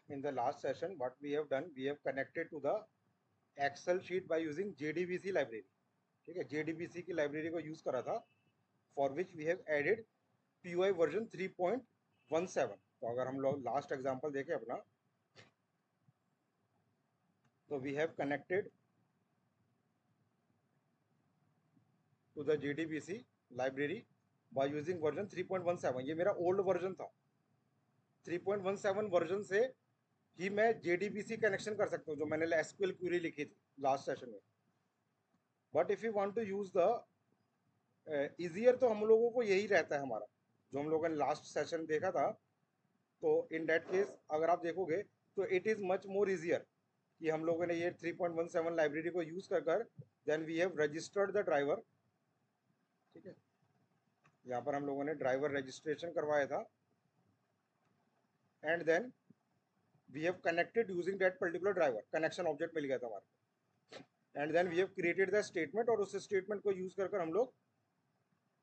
in the last session what we have done, we have connected to the Excel sheet by using JDBC library. ठीक है, JDBC की library को use करा था, for which we have added PY version 3.17. तो अगर हम लोग लास्ट एग्जांपल देखें अपना, तो we have connected to the JDBC library by using version 3.17. ये मेरा ओल्ड वर्जन था. 3.17 वर्जन से ही मैं JDBC कनेक्शन कर सकता हूँ, जो मैंने SQL क्वेरी लिखी थी लास्ट सेशन में. But if you want to use the easier, तो हम लोगों को यही रहता है हमारा, जो हम लोगों ने लास्ट सेशन देखा था. तो इन दैट केस अगर आप देखोगे तो it is much more easier कि हम लोगों ने ये 3.17 लाइब्रेरी को यूज़ कर कर then we have registered the driver. ठीक है, यहाँ पर हम लोगों ने ड्राइवर रजिस्ट्रेशन करवाया था, and then we have connected using that particular driver. Connection object मिल गया था हमारे, and then we have created the statement, और उस स्टेटमेंट को यूज़ कर कर हम लोग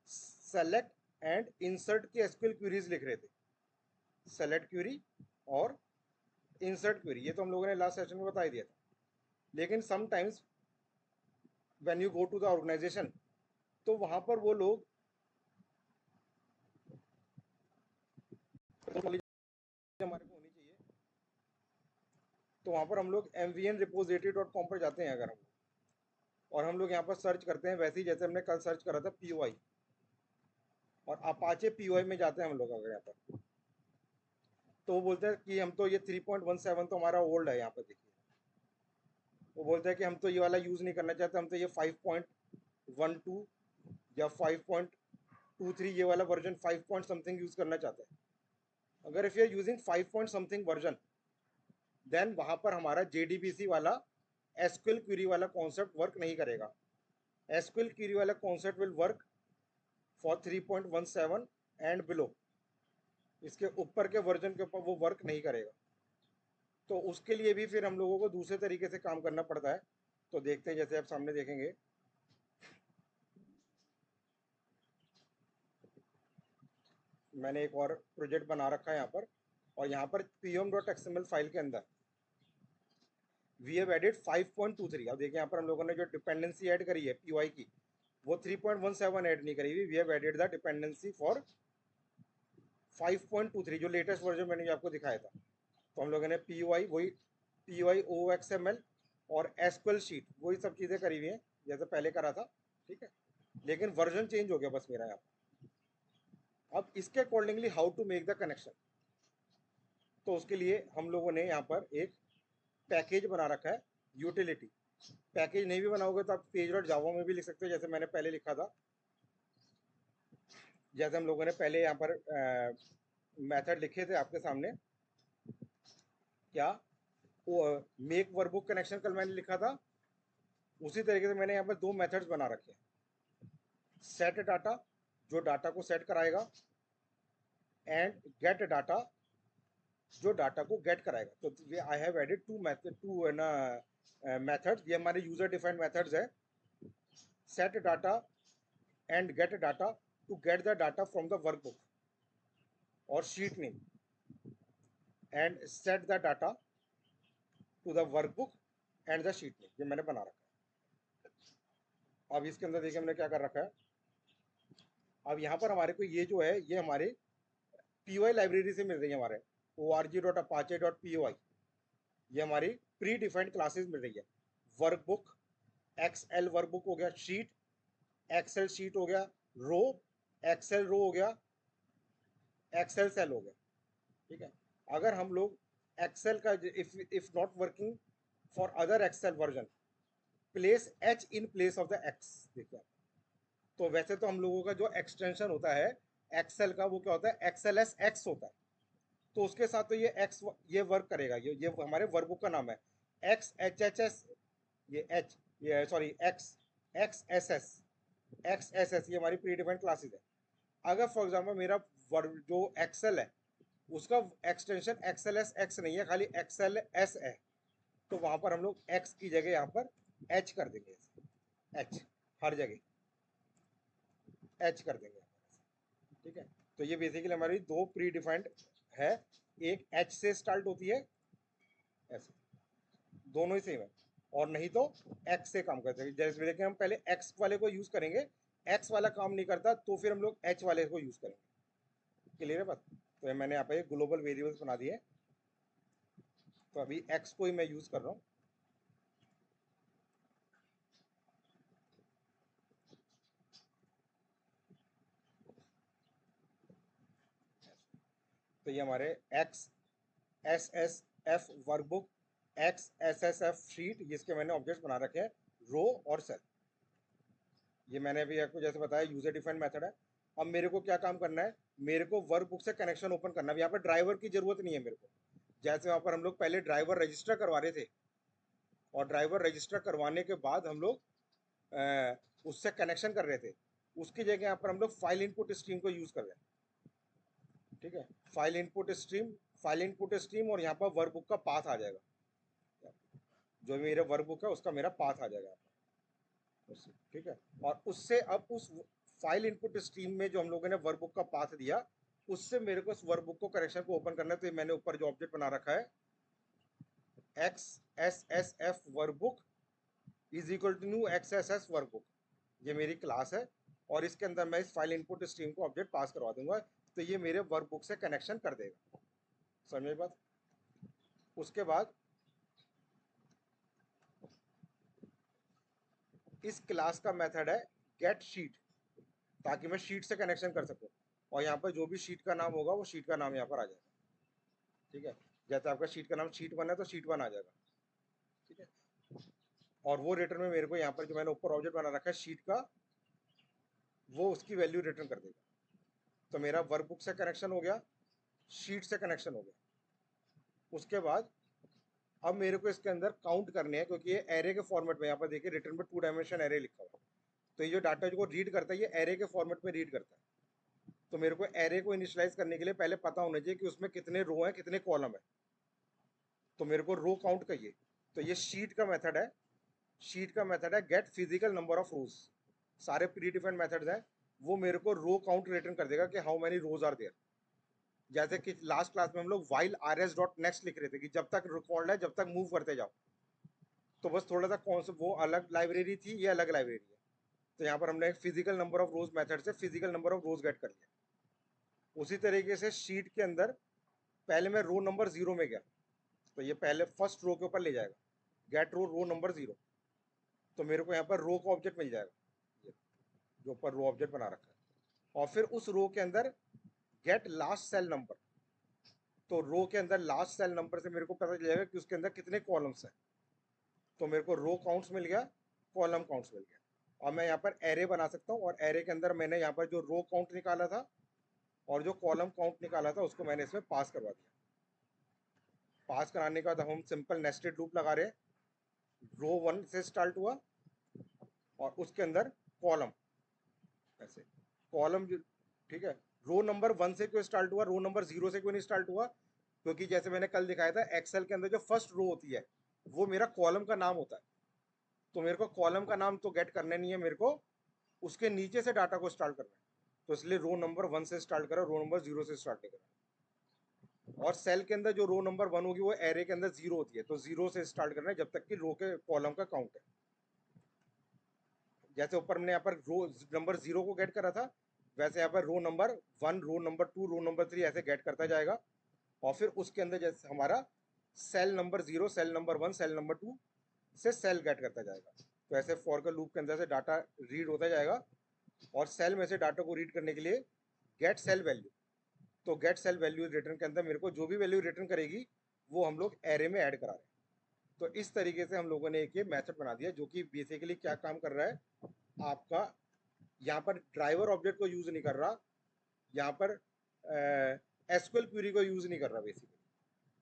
सेलेक्ट एंड इंसर्ट की एसक्यूएल क्वेरीज लिख रहे थे. सेलेक्ट क्वेरी और इंसर्ट क्वेरी, ये तो हम लोगों ने लास्ट सेशन में बता ही दिया था. लेकिन sometimes when you go to the organisation, तो वहां पर वो लोग हमारे को होनी चाहिए, तो वहां पर हम लोग mvn-repository.com पर जाते हैं अगर हम, और हम लोग यहाँ पर सर्च करते हैं वैसे ही जैसे हमने कल सर्च करा था POI, और अपाचे POI में जाते हैं हम लोग अगर यहाँ पर, तो वो बोलते हैं कि हम तो ये 3.17 तो हमारा ओल्ड है. यहाँ पर देखिए वो बोलते हैं कि हम तो ये वाला यूज़ नहीं करना चाहते, हम तो ये 5.12 या 5.23 ये वाला वर्जन 5 पॉइंट समथिंग यूज़ करना चाहते हैं. अगर if you are using 5 point something version, then वहाँ पर हमारा JDBC वाला SQL क्वेरी वाला कॉन्सेप्ट वर्क नहीं करेगा. SQL क्वेरी वाला concept will work for 3.17 and below. इसके ऊपर के वर्जन के ऊपर वो वर्क नहीं करेगा. तो उसके लिए भी फिर हम लोगों को दूसरे तरीके से काम करना पड़ता है. तो देखते हैं, जैसे आप सामने देखेंगे, मैंने एक और प्रोजेक्ट बना रखा है यहाँ पर, और यहाँ पर pom.xml फाइल के अंदर वी हैव एडेड 5.23. अब देखिए यहाँ पर हम लोगों ने जो डिपेंडेंसी ऐड करी है POI की, वो 3.17 ऐड नहीं करी हुई. We have added the dependency for 5.23, जो लेटेस्ट वर्जन मैंने आपको दिखाया था. तो हम लोगों ने POI वही POI OXML और SQL शीट वही सब चीज़ें करी हुई हैं जैसे पहले करा था. ठीक है, लेकिन वर्जन चेंज हो गया बस मेरा यहाँ पर. अब इसके accordingly how to make the connection, तो उसके लिए हम लोगों ने यहाँ पर एक पैकेज बना रखा है, यूटिलिटी. पैकेज नहीं भी बनाओगे तो आप पेज डॉट जावा में भी लिख सकते हो, जैसे मैंने पहले लिखा था. जैसे हम लोगों ने पहले यहाँ पर मेथड लिखे थे आपके सामने, क्या मेक वर्कबुक कनेक्शन कल मैंने लिखा था, उसी तरीके से मैंने यहाँ पर दो मेथड्स बना रखे हैं. सेट डाटा, जो डाटा को सेट कराएगा, एंड गेट डाटा, जो डाटा को गेट कराएगा. तो I have added two methods. ये हमारे यूजर डिफाइंड मेथड्स है. Set data and get data to get the data from the workbook और sheet name, and set the data to the workbook and the sheet name. ये मैंने बना रखा है. अब इसके अंदर देखिए हमने क्या कर रखा है. अब यहाँ पर हमारे को ये जो है, ये हमारे POI लाइब्रेरी से मिल रही है, हमारे org.apache.py. ये हमारी प्री डिफाइंड क्लासेस मिल रही है. वर्कबुक, XL वर्कबुक हो गया, शीट एक्सेल शीट हो गया, रो एक्सेल रो हो गया, एक्सेल सेल हो गया. ठीक है, अगर हम लोग एक्सेल का if not working for other Excel version, place H in place of the X. देखिए, तो वैसे तो हम लोगों का जो एक्सटेंशन होता है एक्सेल का, वो क्या होता है, XLSX होता है. तो उसके साथ तो ये X ये वर्क करेगा. ये हमारे वर्कबुक का नाम है. XHHS, ये H, ये सॉरी XSS, ये हमारी प्री डिफाइंड क्लासेस है. अगर फॉर एग्जांपल मेरा जो एक्सेल है उसका एक्सटेंशन XLSX नहीं है, खाली XLS है, तो वहां पर हम लोग X की जगह यहाँ पर H कर देंगे. H हर जगह H कर देंगे. ठीक है, तो ये बेसिकली हमारी दो प्री डिफाइंड है. एक H से स्टार्ट होती है ऐसे दोनों ही सेम है। और नहीं तो एक्स से काम करते हैं, जैसे देखिए हम पहले एक्स वाले को यूज करेंगे, एक्स वाला काम नहीं करता तो फिर हम लोग एच वाले को यूज करेंगे। क्लियर है बात? तो ये मैंने यहाँ पे ग्लोबल वेरिएबल्स बना दिए, तो अभी एक्स को ही मैं यूज कर रहा हूँ। तो ये हमारे x S S F workbook, x S S F sheet, जिसके मैंने ऑब्जेक्ट बना रखे हैं रो और सेल। ये मैंने अभी आपको जैसे बताया यूजर डिफाइंड मेथड है। अब मेरे को क्या काम करना है, मेरे को वर्कबुक से कनेक्शन ओपन करना है। यहाँ पर ड्राइवर की जरूरत नहीं है मेरे को, जैसे वहाँ पर हम लोग पहले ड्राइवर रजिस्टर करवा रहे थे, और ड्राइवर रजिस्टर करवाने के बाद हम लोग उससे कनेक्शन कर रहे थे, उसकी जगह यहाँ पर हम लोग फाइल इनपुट स्ट्रीम को यूज कर रहे हैं। ठीक है, file input stream, file input stream, और यहाँ पर वर्कबुक का पाथ आ जाएगा, जो मेरे वर्कबुक है उसका मेरा पाथ आ जाएगा। ठीक है, और उससे अब उस फाइल इनपुट स्ट्रीम में जो हम लोगों ने वर्कबुक का पाथ दिया, उससे मेरे को उस वर्कबुक को कनेक्शन को ओपन करना है। तो मैंने ऊपर जो ऑब्जेक्ट बना रखा है X S S F workbook is equal to new X S S workbook, ये मेरी क्लास है, और इसके अंदर मैं इस फाइल इनपुट स्ट्रीम को ऑब्जेक्ट पास करवा दूंगा, तो ये मेरे वर्कबुक से कनेक्शन कर देगा। समझ बात? उसके बाद इस क्लास का मेथड है गेट शीट, ताकि मैं शीट से कनेक्शन कर सकूं, और यहाँ पर जो भी शीट का नाम होगा वो शीट का नाम यहाँ पर आ जाएगा। ठीक है, जैसे आपका शीट का नाम शीट 1 है तो शीट 1 आ जाएगा। ठीक है, और वो रिटर्न में मेरे को यहाँ पर जो मैंने ऊपर ऑब्जेक्ट बना रखा है शीट का, वो उसकी वैल्यू रिटर्न कर देगा। तो मेरा वर्कबुक से कनेक्शन हो गया, शीट से कनेक्शन हो गया। उसके बाद अब मेरे को इसके अंदर काउंट करने हैं, क्योंकि ये एरे के फॉर्मेट में, यहाँ पर देखिए रिटर्न में 2 डायमेंशन एरे लिखा हुआ है, तो ये जो डाटा जो रीड करता है ये एरे के फॉर्मेट में रीड करता है। तो मेरे को एरे को इनिशियलाइज करने के लिए पहले पता होना चाहिए कि उसमें कितने रो हैं कितने कॉलम है। तो मेरे को रो काउंट कहिए, तो ये शीट का मेथड है, शीट का मेथड है गेट फिजिकल नंबर ऑफ रोज। सारे प्री डिफाइंड मेथड्स हैं, वो मेरे को रो काउंट रिटर्न कर देगा कि how many rows are there. जैसे कि लास्ट क्लास में हम लोग while R S dot next लिख रहे थे कि जब तक रिकॉर्ड है जब तक मूव करते जाओ, तो बस थोड़ा सा कौन सा वो अलग लाइब्रेरी थी, ये अलग लाइब्रेरी है। तो यहाँ पर हमने physical number of rows method से physical number of rows get कर लिया। उसी तरीके से शीट के अंदर पहले मैं रो नंबर 0 में गया, तो ये पहले फर्स्ट रो के ऊपर ले जाएगा, गेट रो रो नंबर 0, तो मेरे को यहाँ पर रो का ऑब्जेक्ट मिल जाएगा, जो ऊपर रो ऑब्जेक्ट बना रखा है। और फिर उस रो के अंदर गेट लास्ट सेल नंबर, तो रो के अंदर लास्ट सेल नंबर से मेरे को पता चल जाएगा कि उसके अंदर कितने कॉलम्स हैं। तो मेरे को रो काउंट्स मिल गया, कॉलम काउंट्स मिल गया। और मैं यहाँ पर एरे बना सकता हूँ, और एरे के अंदर मैंने यहाँ पर जो रो काउंट निकाला था और जो कॉलम काउंट निकाला था उसको मैंने इसमें पास करवा दिया। पास कराने के बाद हम सिंपल नेस्टेड लूप लगा रहे हैं, रो 1 से स्टार्ट हुआ और उसके अंदर कॉलम, ऐसे कॉलम जो, ठीक है, रो नंबर 1 से क्यों स्टार्ट हुआ, रो नंबर 0 से क्यों नहीं स्टार्ट हुआ, क्योंकि जैसे मैंने कल दिखाया था एक्सेल के अंदर जो फर्स्ट रो होती है वो मेरा कॉलम का नाम होता है। तो मेरे को कॉलम का नाम तो गेट करना नहीं है, मेरे को उसके नीचे से डाटा को स्टार्ट करना है, तो इसलिए रो नंबर 1 से स्टार्ट करा, रो नंबर 0 से स्टार्ट नहीं करा। और सेल के अंदर जो रो नंबर 1 होगी वो एरे के अंदर 0 होती है, तो 0 से स्टार्ट करना है जब तक कि रो के कॉलम का काउंट है। जैसे ऊपर हमने यहाँ पर रो नंबर 0 को गेट करा था, वैसे यहाँ पर row number 1, row number 2, row number 3 ऐसे गेट करता जाएगा। और फिर उसके अंदर जैसे हमारा cell number 0, cell number 1, cell number 2 से सेल गेट करता जाएगा। तो ऐसे फॉर का लूप के अंदर से डाटा रीड होता जाएगा, और सेल में से डाटा को रीड करने के लिए गेट सेल वैल्यू, तो गेट सेल वैल्यू रिटर्न के अंदर मेरे को जो भी वैल्यू रिटर्न करेगी वो हम लोग एरे में ऐड करा रहे हैं। तो इस तरीके से हम लोगों ने एक ये मेथड बना दिया, जो कि बेसिकली क्या काम कर रहा है आपका, यहाँ पर ड्राइवर ऑब्जेक्ट को यूज नहीं कर रहा, यहाँ पर एसक्यूएल क्वेरी को यूज नहीं कर रहा बेसिकली,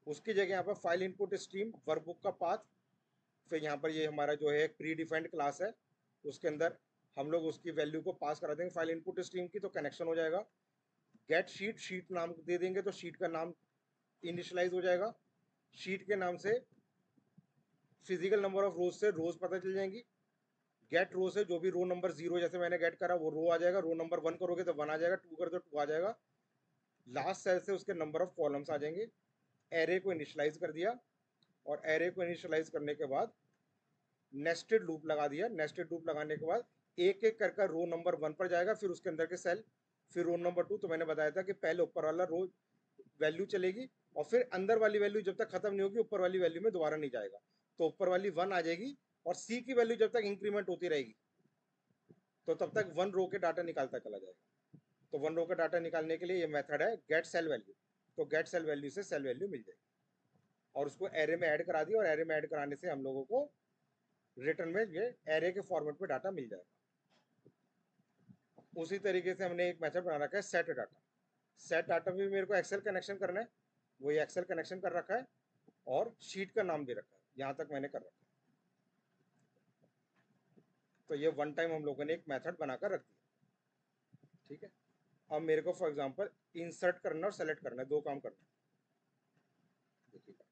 उसकी जगह यहाँ पर फाइल इनपुट स्ट्रीम, वर्कबुक का पाथ, फिर यहाँ पर ये हमारा जो है एक प्री डिफाइंड क्लास है, उसके अंदर हम लोग उसकी वैल्यू को पास करा देंगे फाइल इनपुट स्ट्रीम की, तो कनेक्शन हो जाएगा। गेट शीट, शीट नाम दे देंगे तो शीट का नाम इनिशियलाइज हो जाएगा, शीट के नाम से फिजिकल नंबर ऑफ रोज से रोज पता चल जाएंगी। गेट रो से जो भी रो नंबर 0 जैसे मैंने गेट करा वो रो आ जाएगा, रो नंबर 1 करोगे तो 1 आ जाएगा, 2 करोगे तो 2 आ जाएगा, लास्ट सेल से उसके नंबर ऑफ कॉलम्स आ जाएंगे। एरे को इनिशियलाइज कर दिया, और एरे को इनिशियलाइज करने के बाद नेस्टेड लूप लगा दिया। नेस्टेड लूप लगाने के बाद एक एक कर रो नंबर 1 पर जाएगा, फिर उसके अंदर के सेल, फिर रो नंबर 2। तो मैंने बताया था कि पहले ऊपर वाला रो वैल्यू चलेगी और फिर अंदर वाली वैल्यू जब तक खत्म नहीं होगी ऊपर वाली वैल्यू में दोबारा नहीं जाएगा। तो ऊपर वाली 1 आ जाएगी और सी की वैल्यू जब तक इंक्रीमेंट होती रहेगी तो तब तक 1 रो के डाटा निकालता चला जाएगा। तो 1 रो का डाटा निकालने के लिए ये मेथड है गेट सेल वैल्यू। तो गेट सेल वैल्यू से सेल वैल्यू मिल जाएगी और उसको एरे में ऐड करा दिया, और एरे में ऐड कराने से हम लोगों को रिटर्न में ये एरे के फॉर्मेट में डाटा मिल जाएगा। उसी तरीके से हमने एक मेथड बना रखा है सेट डाटा। सेट डाटा में भी मेरे को एक्सेल कनेक्शन करना है, वही एक्सेल कनेक्शन कर रखा है और शीट का नाम दे रखा है, यहाँ तक मैंने कर रखा है। तो ये वन टाइम हम लोगों ने एक मेथड बनाकर रख दिया, ठीक है। अब मेरे को फॉर एग्जांपल इंसर्ट करना और सेलेक्ट करना है, दो काम करना है। देखिएगा,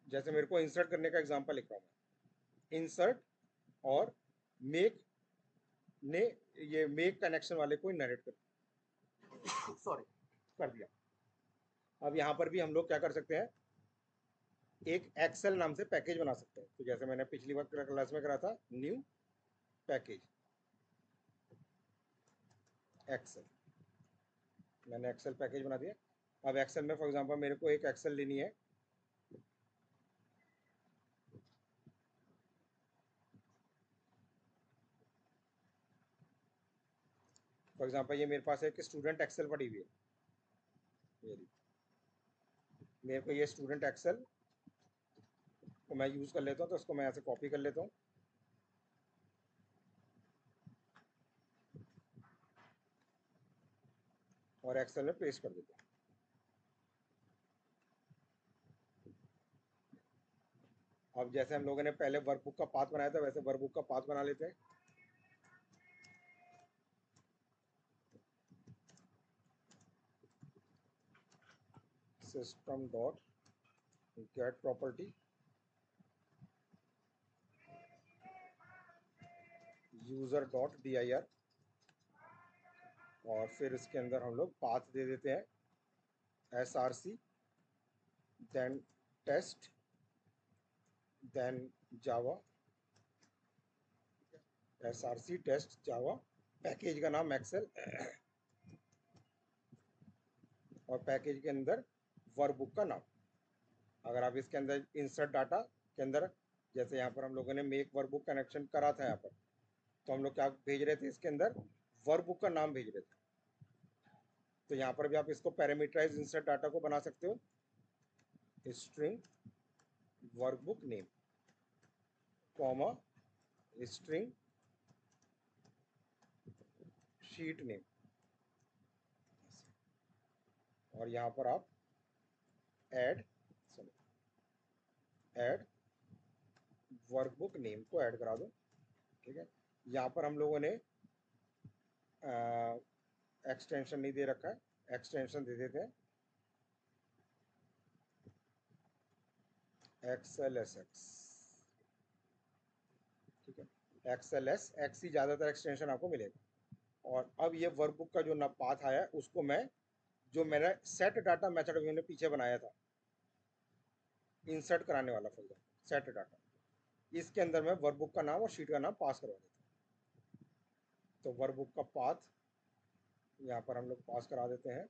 जैसे मेरे को इंसर्ट करने का एग्जांपल लिख रहा हूँ मैं, इंसर्ट और मेक ने ये मेक कनेक्शन वाले को इनहेरिट कर सॉरी कर दिया। अब यहाँ पर भी हम लोग क्या कर सकते हैं, एक एक्सेल नाम से पैकेज बना सकते हैं। तो जैसे मैंने पिछली बार क्लास में करा था, न्यू पैकेज एक्सेल, मैंने एक्सेल पैकेज बना दिया। अब एक्सेल में फॉर एग्जांपल मेरे को एक एक्सेल लेनी है, फॉर एग्जांपल ये मेरे पास एक स्टूडेंट एक्सेल पड़ी हुई है, मेरे को ये स्टूडेंट एक्सेल को मैं यूज़ कर लेता हूँ। तो उसको मैं ऐसे कॉपी कर लेता हूँ और एक्सेल में पेस्ट कर देता हूँ। अब जैसे हम लोगों ने पहले वर्कबुक का पाथ बनाया था, वैसे वर्कबुक का पाथ बना लेते हैं। System dot gate property user dot dir, और फिर इसके अंदर हम लोग पाथ दे देते हैं src, देन टेस्ट, देन जावा, src टेस्ट जावा, पैकेज का नाम एक्सेल, और पैकेज के अंदर वर्कबुक का नाम। अगर आप इसके अंदर इंसर्ट डाटा के अंदर, जैसे यहाँ पर हम लोगों ने मेक वर्कबुक कनेक्शन करा था यहाँ पर, तो हम लोग क्या भेज रहे थे, इसके अंदर वर्कबुक का नाम भेज रहे थे। तो यहाँ पर भी आप इसको पैरामीटराइज इंसर्ट डाटा को बना सकते हो, string workbook name comma string sheet name, और यहाँ पर आप ऐड वर्कबुक नेम को ऐड करा दो, ठीक है। यहाँ पर हम लोगों ने एक्सटेंशन नहीं दे रखा है, एक्सटेंशन दे देते हैं XLSX, ठीक है। XLSX ही ज़्यादातर एक्सटेंशन आपको मिलेगा। और अब ये वर्कबुक का जो ना पाथ आया है उसको मैं, जो मैंने सेट डाटा मेथड मैंने पीछे बनाया था इंसर्ट कराने वाला, फॉर एग्जाम्पल सेट डाटा, इसके अंदर मैं वर्कबुक का नाम और शीट का नाम पास करवा देता हूँ। तो वर्कबुक का पाथ यहाँ पर हम लोग पास करा देते हैं,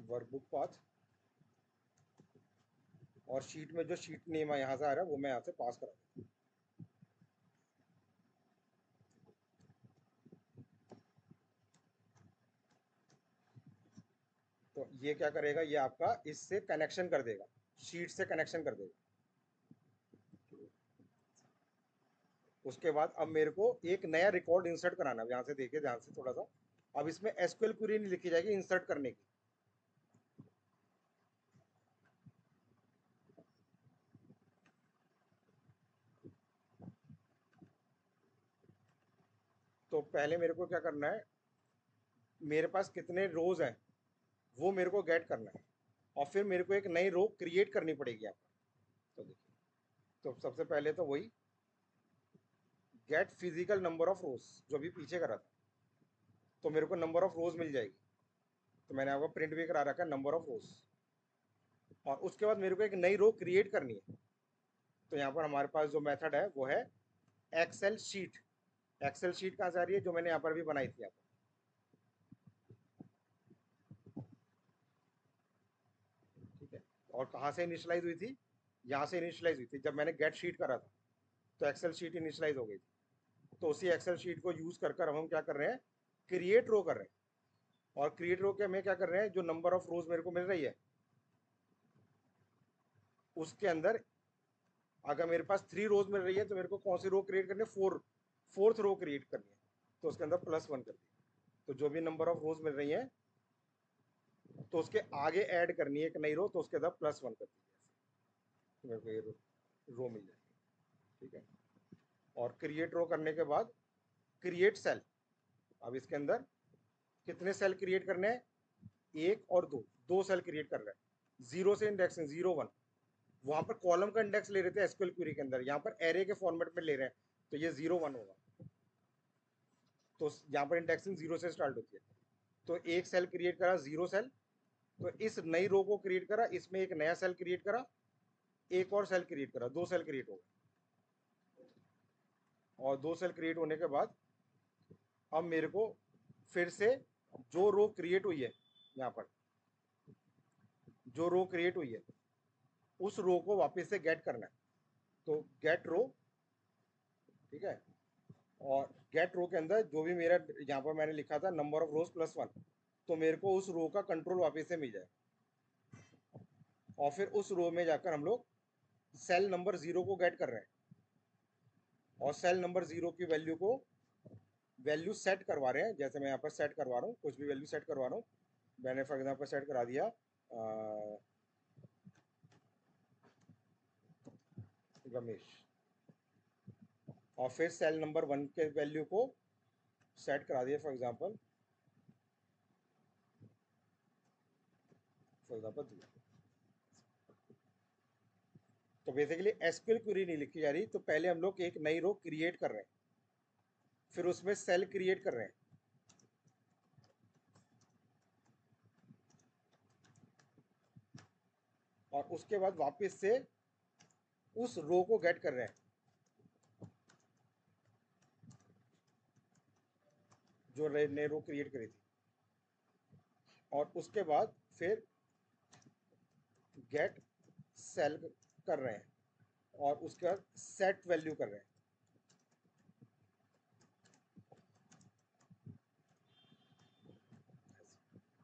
वर्कबुक पाथ, और शीट में जो शीट नेम है यहाँ से आ रहा है वो मैं यहाँ से पास करा देता हूँ। तो ये क्या करेगा, ये आपका इससे कनेक्शन कर देगा, शीट से कनेक्शन कर देगा। उसके बाद अब मेरे को एक नया रिकॉर्ड इंसर्ट कराना है, यहाँ से देखिए ध्यान से थोड़ा सा। अब इसमें एसक्यूएल क्वेरी नहीं लिखी जाएगी इंसर्ट करने की, तो पहले मेरे को क्या करना है, मेरे पास कितने रोज हैं वो मेरे को गेट करना है, और फिर मेरे को एक नई रो क्रिएट करनी पड़ेगी यहाँ पर। तो देखिए, तो सबसे पहले तो वही गेट फिजिकल नंबर ऑफ रोज जो भी पीछे करा था, तो मेरे को नंबर ऑफ रोज मिल जाएगी। तो मैंने आपको प्रिंट भी करा रखा है नंबर ऑफ रोज। और उसके बाद मेरे को एक नई रो क्रिएट करनी है। तो यहाँ पर हमारे पास जो मेथड है वो है एक्सेल शीट। एक्सेल शीट कहाँ से आ रही है, जो मैंने यहाँ पर भी बनाई थी यहाँ पर। ठीक है, और कहाँ से इनिशियलाइज हुई थी, यहाँ से इनिशियलाइज हुई थी जब मैंने गेट शीट करा था, तो एक्सेल शीट इनिशियलाइज हो गई थी। तो उसी एक्सेल शीट को यूज कर कर हम क्या कर रहे हैं, क्रिएट रो कर रहे हैं। और क्रिएट रो के हमें क्या कर रहे हैं, जो नंबर ऑफ रोज मेरे को मिल रही है उसके अंदर अगर मेरे पास 3 रोज मिल रही है तो मेरे को कौन सी रो क्रिएट करनी है, फोर्थ रो क्रिएट करनी है। तो उसके अंदर +1 कर दिया। तो जो भी नंबर ऑफ रोज मिल रही है तो उसके आगे ऐड करनी है एक नई रो, तो उसके अंदर +1 कर दीजिए, तो मेरे को ये रो मिल जाएगी। ठीक है, और क्रिएट रो करने के बाद क्रिएट सेल। अब इसके अंदर कितने सेल क्रिएट करने हैं, 1 और 2, 2 सेल क्रिएट कर रहे हैं। 0 से इंडेक्सिंग 0 1, वहां पर कॉलम का इंडेक्स ले रहे थे एसक्यूएल क्वेरी के अंदर, यहाँ पर एरे के फॉर्मेट में ले रहे हैं, तो ये 0 1 होगा। तो यहाँ पर इंडेक्सिंग 0 से स्टार्ट होती है। तो एक सेल क्रिएट करा, 0 सेल, तो इस नई रो को क्रिएट करा, इसमें एक नया सेल क्रिएट करा, एक और सेल क्रिएट करा, 2 सेल क्रिएट हो गए। और 2 सेल क्रिएट होने के बाद अब मेरे को फिर से जो रो क्रिएट हुई है, यहाँ पर जो रो क्रिएट हुई है उस रो को वापस से गेट करना है। तो गेट रो, ठीक है, और गेट रो के अंदर जो भी मेरा यहाँ पर मैंने लिखा था नंबर ऑफ रोज +1, तो मेरे को उस रो का कंट्रोल वापस से मिल जाए। और फिर उस रो में जाकर हम लोग सेल नंबर 0 को गेट कर रहे हैं, और सेल नंबर 0 की वैल्यू को वैल्यू सेट करवा रहे हैं। जैसे मैं यहाँ पर सेट करवा रहा हूँ, कुछ भी वैल्यू सेट करवा रहा हूँ। मैंने फॉर एग्जाम्पल सेट करा दिया रमेश, और फिर सेल नंबर 1 के वैल्यू को सेट करा दिया फॉर एग्जाम्पल दिया। तो बेसिकली एसक्यूएल क्वेरी नहीं लिखी जा रही, तो पहले हम लोग एक नई रो क्रिएट कर रहे हैं, फिर उसमें सेल क्रिएट कर रहे हैं, और उसके बाद वापस से उस रो को गेट कर रहे हैं जो नई रो क्रिएट करी थी, और उसके बाद फिर गेट सेल कर रहे हैं, और उसके बाद सेट वैल्यू कर रहे हैं।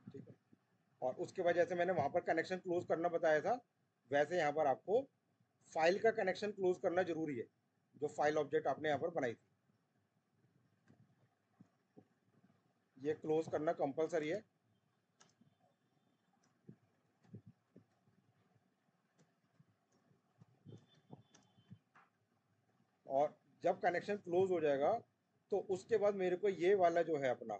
ठीक है, और उसके बाद जैसे मैंने वहां पर कनेक्शन क्लोज करना बताया था, वैसे यहाँ पर आपको फाइल का कनेक्शन क्लोज करना जरूरी है, जो फाइल ऑब्जेक्ट आपने यहाँ पर बनाई थी, ये क्लोज करना कंपलसरी है। और जब कनेक्शन क्लोज हो जाएगा तो उसके बाद मेरे को ये वाला जो है अपना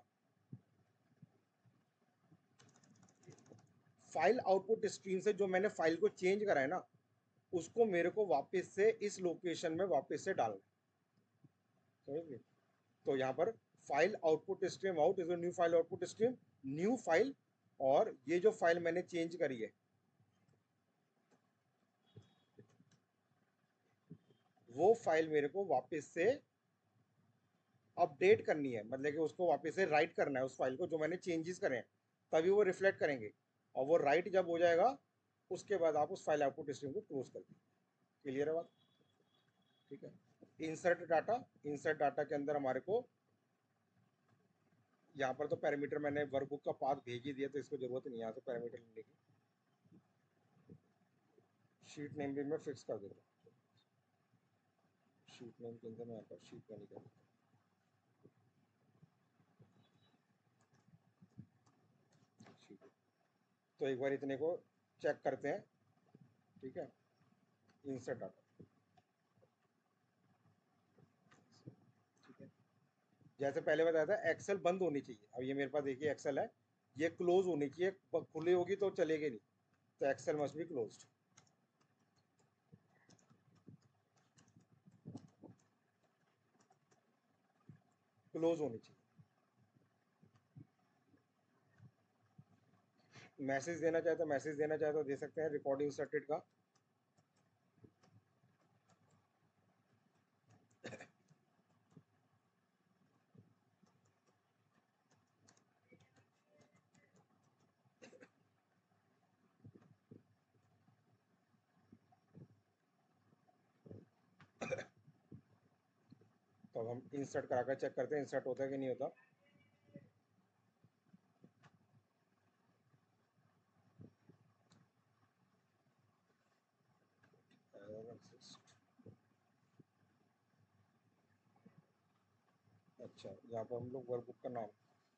फाइल आउटपुट स्ट्रीम से जो मैंने फाइल को चेंज करा है ना, उसको मेरे को वापस से इस लोकेशन में वापस से डालना है, समझ गए। तो यहाँ पर file output stream out is new file output stream, new file, और ये जो फाइल मैंने चेंज करी है वो फाइल मेरे को वापस से अपडेट करनी है, मतलब कि उसको वापस से राइट करना है उस फाइल को जो मैंने चेंजेस करे हैं, तभी वो रिफ्लेक्ट करेंगे। और वो राइट जब हो जाएगा उसके बाद आप उस फाइल आउटपुट स्ट्रीम को क्लोज कर दें। क्लियर है बात? ठीक है, इंसर्ट डाटा, इंसर्ट डाटा के अंदर हमारे को यहाँ पर तो पैरामीटर मैंने वर्कबुक का पाथ भेज ही दिया, तो इसको जरूरत नहीं है यहाँ से पैरामीटर लेने की। शीट नेम भी मैं फिक्स कर देता हूँ, शीट नेम के अंदर मैं यहाँ पर शीट में निकाल देता हूँ शीट। तो एक बार इतने को चेक करते हैं। ठीक है, इंसर्ट डाटा, ठीक है, जैसे पहले बताया था एक्सेल बंद होनी चाहिए। अब ये मेरे पास देखिए एक्सेल है, ये क्लोज होनी चाहिए, खुली होगी तो चलेगी नहीं, तो Excel must be closed, close होनी चाहिए। मैसेज देना चाहे तो मैसेज देना चाहे तो दे सकते हैं, रिकॉर्ड इंसर्टेड का। तो अब हम इंसर्ट करा कर चेक करते हैं इंसर्ट होता है कि नहीं होता। अच्छा, यहाँ पर हम लोग वर्कबुक का नाम,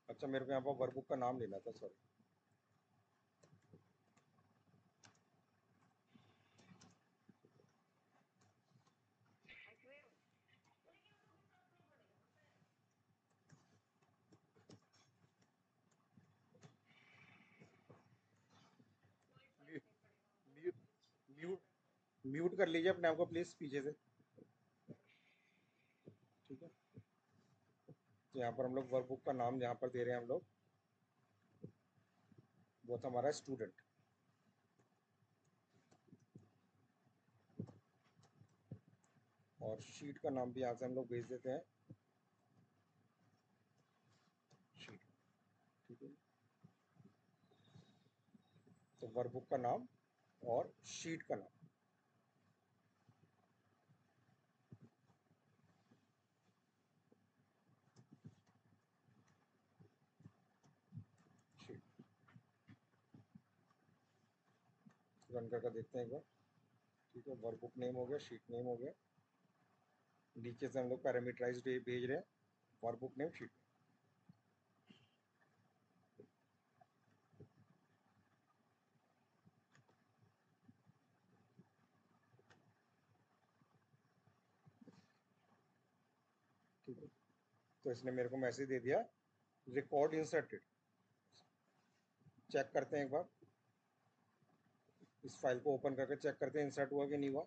अच्छा मेरे को यहाँ पर वर्कबुक का नाम लेना था, सॉरी। म्यूट म्यूट म्यूट कर लीजिए अपने आप को प्लीज पीछे से, ठीक है। तो यहाँ पर हम लोग वर्कबुक का नाम यहाँ पर दे रहे हैं हम लोग, वो था हमारा स्टूडेंट। और शीट का नाम भी यहाँ से हम लोग भेज देते हैं, शीट, ठीक है। तो वर्कबुक का नाम और शीट का नाम, शीट, रन करके देखते हैं एक बार, ठीक है। वर्कबुक नेम हो गया, शीट नेम हो गया, नीचे से हम लोग पैरामीटराइज्ड भेज रहे हैं, वर्कबुक नेम शीट। ठीक है, तो इसने मेरे को मैसेज दे दिया रिकॉर्ड इंसर्टेड। चेक करते हैं एक बार, इस फाइल को ओपन करके चेक करते हैं इंसर्ट हुआ कि नहीं हुआ।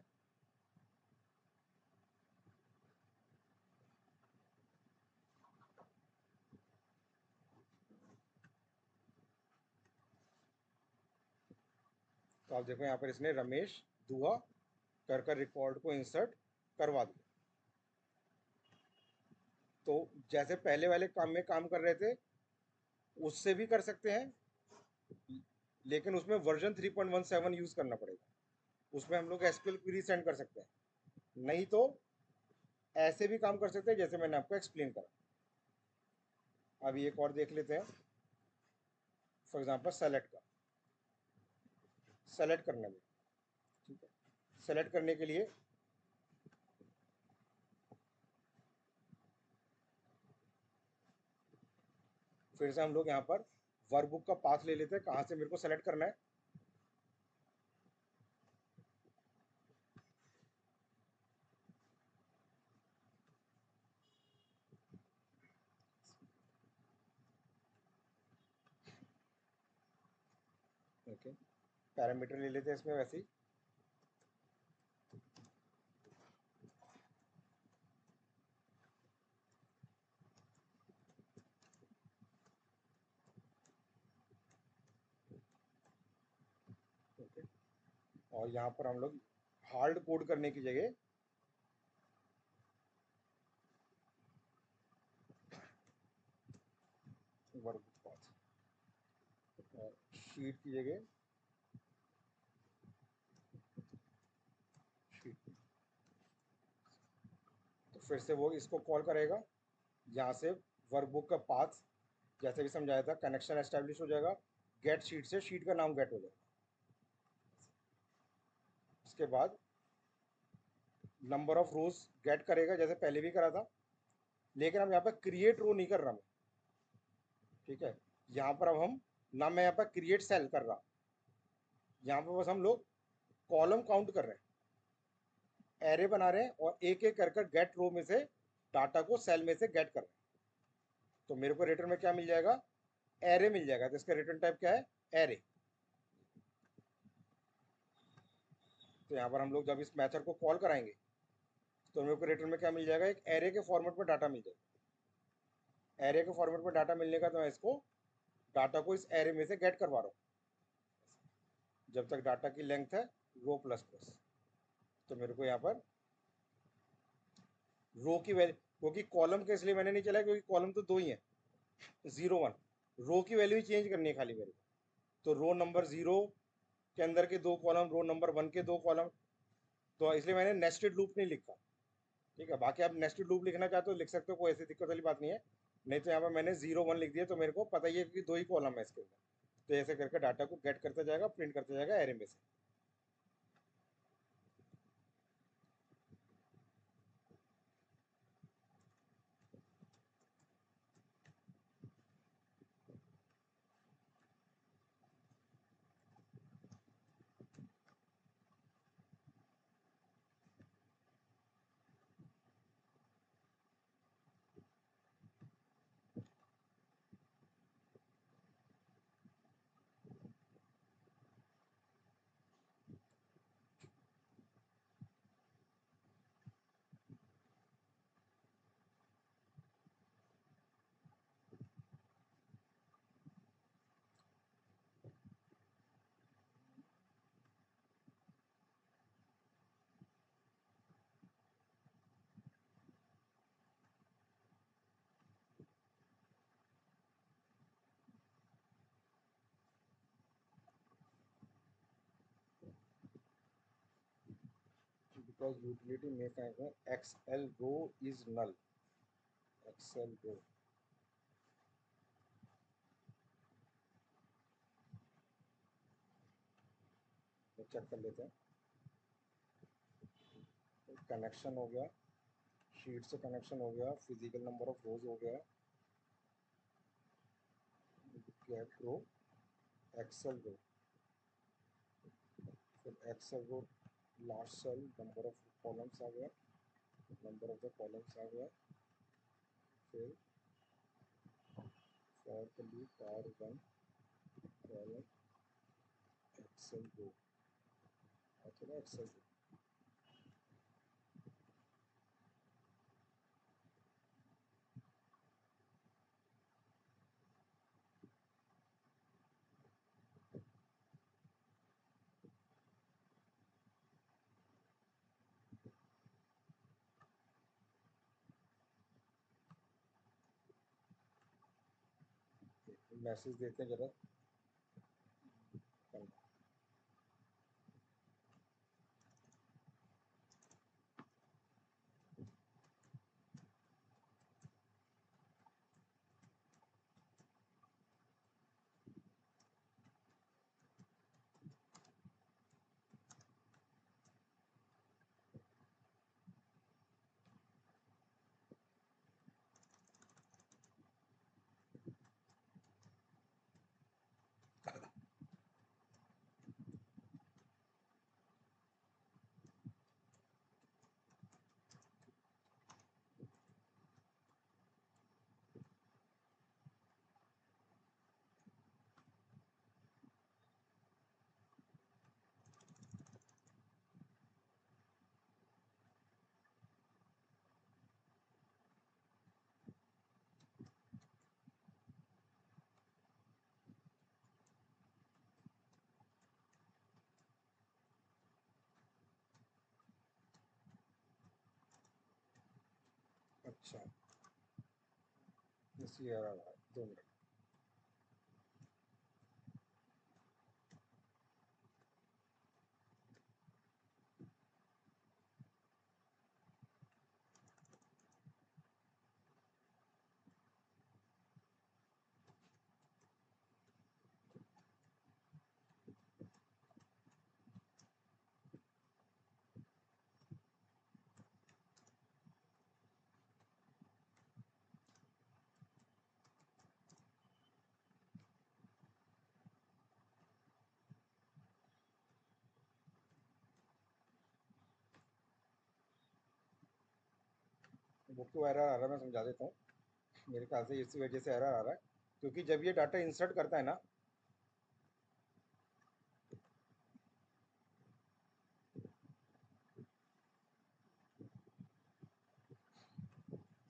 तो आप देखो यहाँ पर इसने रमेश दुआ कर रिकॉर्ड को इंसर्ट करवा दिया। तो जैसे पहले वाले काम में काम कर रहे थे उससे भी कर सकते हैं, लेकिन उसमें वर्जन 3.17 यूज करना पड़ेगा। उसमें हम लोग एसक्यूएल क्वेरी सेंड कर सकते हैं, नहीं तो ऐसे भी काम कर सकते हैं जैसे मैंने आपको एक्सप्लेन करा। अभी एक और देख लेते हैं, फॉर एग्जांपल सेलेक्ट का, सेलेक्ट करने में, ठीक है। सेलेक्ट करने के लिए फिर से हम लोग यहाँ पर वर्कबुक का पाथ ले लेते हैं, कहाँ से मेरे को सेलेक्ट करना है। ओके, पैरामीटर ले लेते हैं इसमें वैसे ही, ओके। और यहाँ पर हम लोग हार्ड कोड करने की जगह वर्कबुक पाथ, और शीट की जगह शीट। तो फिर से वो इसको कॉल करेगा, यहाँ से वर्कबुक का पाथ जैसे भी समझाया था, कनेक्शन एस्टेब्लिश हो जाएगा, गेट शीट से शीट का नाम गेट हो जाएगा। उसके बाद नंबर ऑफ रोज गेट करेगा जैसे पहले भी करा था, लेकिन अब यहाँ पर क्रिएट रो नहीं कर रहा मैं, ठीक है। यहाँ पर अब हम ना, मैं यहाँ पर क्रिएट सेल कर रहा, यहाँ पर बस हम लोग कॉलम काउंट कर रहे हैं, एरे बना रहे हैं और एक एक कर गेट रो में से डाटा को सेल में से गेट कर रहे हैं। तो मेरे को रिटर्न में क्या मिल जाएगा, एरे मिल जाएगा। तो इसका रिटर्न टाइप क्या है, एरे। तो यहाँ पर हम लोग जब इस मेथड को कॉल कराएंगे तो मेरे को रिटर्न में क्या मिल जाएगा, एक एरे के फॉर्मेट में डाटा मिल जाएगा। एरे के फॉर्मेट में डाटा मिलने का तो मैं इसको डाटा को इस एरे में से गेट करवा रहा हूँ। जब तक डाटा की लेंथ है रो प्लस प्लस। तो मेरे को यहाँ पर रो की वैल्यू, क्योंकि कॉलम के इसलिए मैंने नहीं चलाया क्योंकि कॉलम तो दो ही है, 0 1। रो की वैल्यू ही चेंज करनी है खाली मेरे को। तो रो नंबर 0 के अंदर के दो कॉलम, रो नंबर 1 के दो कॉलम, तो इसलिए मैंने नेस्टेड लूप नहीं लिखा। ठीक है, बाकी आप नेस्टेड लूप लिखना चाहते हो लिख सकते हो, कोई ऐसी दिक्कत वाली बात नहीं है। नहीं तो यहाँ पर मैंने 0 1 लिख दिया, तो मेरे को पता ही है कि दो ही कॉलम है इसके अंदर। तो ऐसे करके डाटा को गेट करता जाएगा, प्रिंट करता जाएगा एरे में से। Because utility में क्या है, XL row is null, XL row। Check कर लेते हैं, कनेक्शन हो गया, शीट से कनेक्शन हो गया, फिजिकल नंबर ऑफ रोज हो गया, गेट रो, एक्सेल रो, फिर Excel row last cell, number of columns आ गया, नंबर ऑफ द कॉलम्स आ गया, फिर for the loop R1 column Excel row, अथवा एक्सेल रो। मैसेज देते हैं जरा। अच्छा, इसी आ रहा है, 2 मिनट। बुक टू एरर आ रहा है, मैं समझा देता हूँ। मेरे ख्याल से इसी वजह से एरर आ रहा है, क्योंकि जब ये डाटा इंसर्ट करता है ना,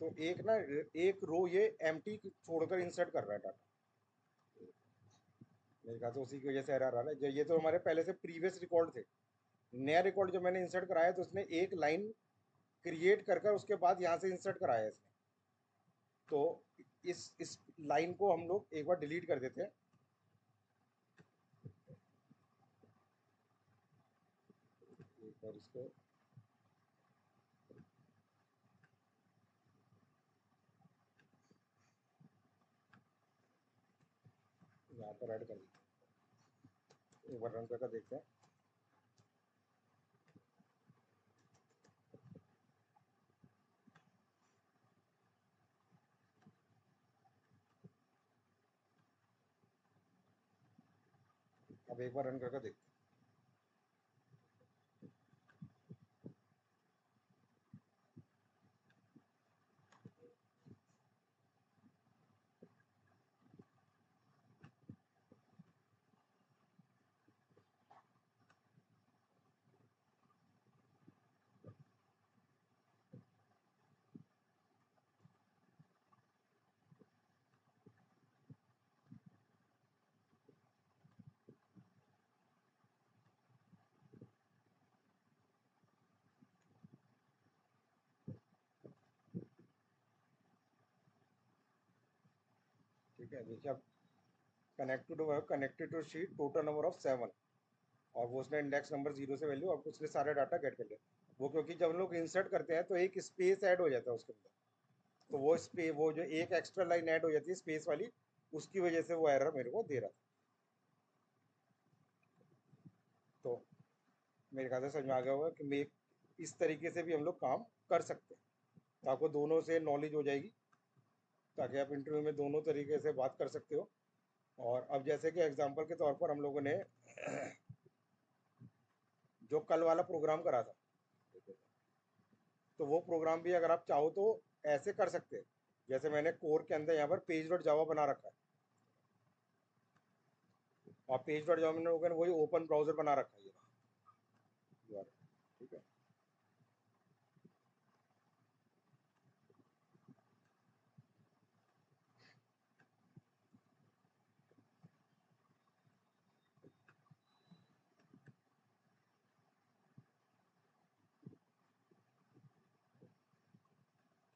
तो एक ना, एक रो ये एम्प्टी छोड़कर इंसर्ट कर रहा है डाटा। मेरे ख्याल से उसी की वजह से एरर आ रहा है। जो ये तो हमारे पहले से प्रीवियस रिकॉर्ड थे, नया रिकॉर्ड जो मैंने इंसर्ट कराया तो उसने एक लाइन क्रिएट कर कर उसके बाद यहाँ से इंसर्ट कराया है इसने। तो इस लाइन को हम लोग एक बार डिलीट कर देते हैं। एक बार इसको यहाँ पर ऐड कर देते हैं, एक बार रन करके देखते हैं। अब एक बार रन करके देखते हैं। ठीक है, देखिए अब connected to sheet total number of 7, और वो उसने इंडेक्स नंबर 0 से वैल्यू, अब उसने सारा डाटा गेट कर लिया। वो क्योंकि जब हम लोग इंसर्ट करते हैं तो एक स्पेस ऐड हो जाता है उसके अंदर, तो वो जो एक एक्स्ट्रा लाइन ऐड हो जाती है स्पेस वाली, उसकी वजह से वो एरर मेरे को दे रहा था। तो मेरे ख्याल से समझ में आ गया होगा कि मैं इस तरीके से भी हम लोग काम कर सकते हैं। तो आपको दोनों से नॉलेज हो जाएगी, ताकि आप इंटरव्यू में दोनों तरीके से बात कर सकते हो। और अब जैसे कि एग्जांपल के तौर पर हम लोगों ने जो कल वाला प्रोग्राम करा था, तो वो प्रोग्राम भी अगर आप चाहो तो ऐसे कर सकते हैं। जैसे मैंने कोर के अंदर यहाँ पर पेज डॉट जावा बना रखा है, और पेज डॉट जावा में लोगों ने वही ओपन ब्राउजर बना रखा है ये वाला। ठीक है,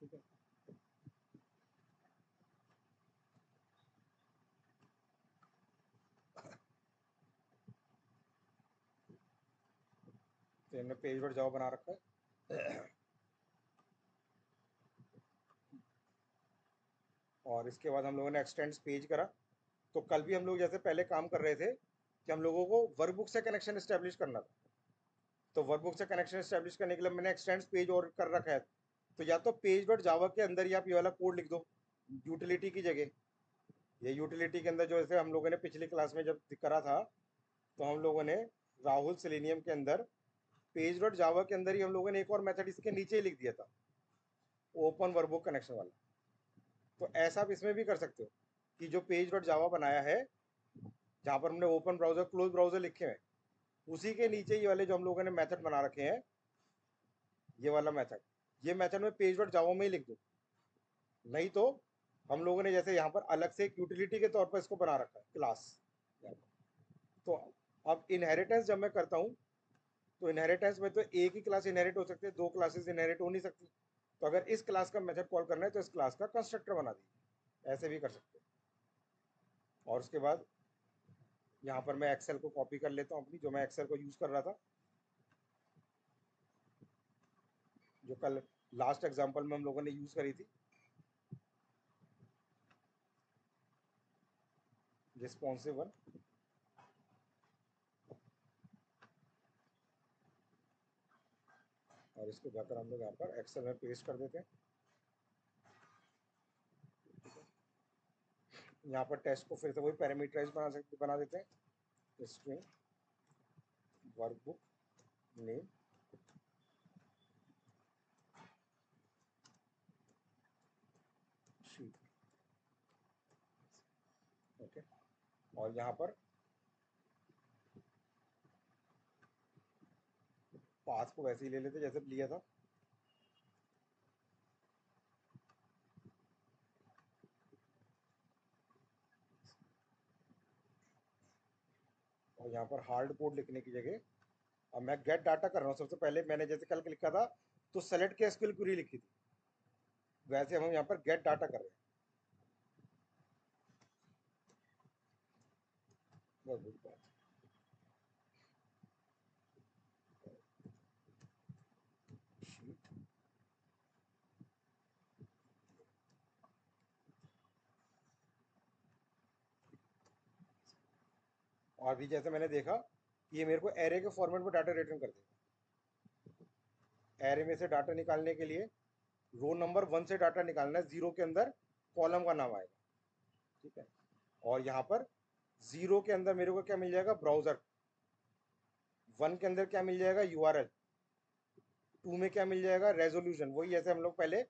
ठीक है। तो हमने पेज डॉट जावा बना रखा है। और इसके बाद हम लोगों ने एक्सटेंड्स पेज करा। तो कल भी हम लोग जैसे पहले काम कर रहे थे कि हम लोगों को वर्कबुक से कनेक्शन इस्टेब्लिश करना था। तो वर्कबुक से कनेक्शन इस्टेब्लिश करने के लिए मैंने एक्सटेंड्स पेज और कर रखा है। तो या तो पेज डॉट जावा के अंदर ही आप ये वाला कोड लिख दो यूटिलिटी की जगह। ये यूटिलिटी के अंदर जो जैसे हम लोगों ने पिछली क्लास में जब करा था, तो हम लोगों ने राहुल सेलेनियम के अंदर पेज डॉट जावा के अंदर ही हम लोगों ने एक और मेथड इसके नीचे ही लिख दिया था, ओपन वर्कबुक कनेक्शन वाला। तो ऐसा आप इसमें भी कर सकते हो कि जो पेज डॉट जावा बनाया है, जहाँ पर हमने ओपन ब्राउजर क्लोज ब्राउजर लिखे हैं, उसी के नीचे ये वाले जो हम लोगों ने मेथड बना रखे हैं, ये वाला मेथड, ये मेथड में पेज डॉट जावा में ही लिख दो। नहीं तो हम लोगों ने जैसे यहाँ पर अलग से एक यूटिलिटी के तौर पर इसको बना रखा है क्लास। तो अब इनहेरिटेंस जब मैं करता हूँ, तो इनहेरिटेंस में तो एक ही क्लास इनहेरिट हो सकते हैं, दो क्लासेस इनहेरिट हो नहीं सकती। तो अगर इस क्लास का मेथड कॉल करना है तो इस क्लास का कंस्ट्रक्टर बना दीजिए, ऐसे भी कर सकते हैं। और उसके बाद यहाँ पर मैं एक्सेल को कॉपी कर लेता हूँ अपनी, जो मैं एक्सेल को यूज़ कर रहा था, जो कल लास्ट एग्जाम्पल में हम लोगों ने यूज़ करी थी, रिस्पॉन्सिव वन। और इसको जाकर हम लोग यहाँ पर एक्सेल में पेस्ट कर देते हैं। यहाँ पर टेस्ट को फिर से वही पैरामीटराइज बना देते हैं, string workbook name, sheet. Okay, और यहाँ पर पाथ को वैसे ही ले लेते जैसे लिया था। और यहाँ पर हार्ड कोड लिखने की जगह अब मैं गेट डाटा कर रहा हूँ। सबसे पहले मैंने जैसे कल लिखा था तो सेलेक्ट के एसक्यूएल क्वेरी लिखी थी, वैसे हम यहाँ पर गेट डाटा कर रहे हैं। और भी जैसे मैंने देखा कि ये मेरे को एरे के फॉर्मेट में डाटा रिटर्न कर देगा। एरे में से डाटा निकालने के लिए रो नंबर 1 से डाटा निकालना है, 0 के अंदर कॉलम का नाम आएगा, ठीक है। और यहाँ पर 0 के अंदर मेरे को क्या मिल जाएगा, ब्राउजर। 1 के अंदर क्या मिल जाएगा, यूआरएल। 2 में क्या मिल जाएगा, रेजोल्यूशन। वही जैसे हम लोग पहले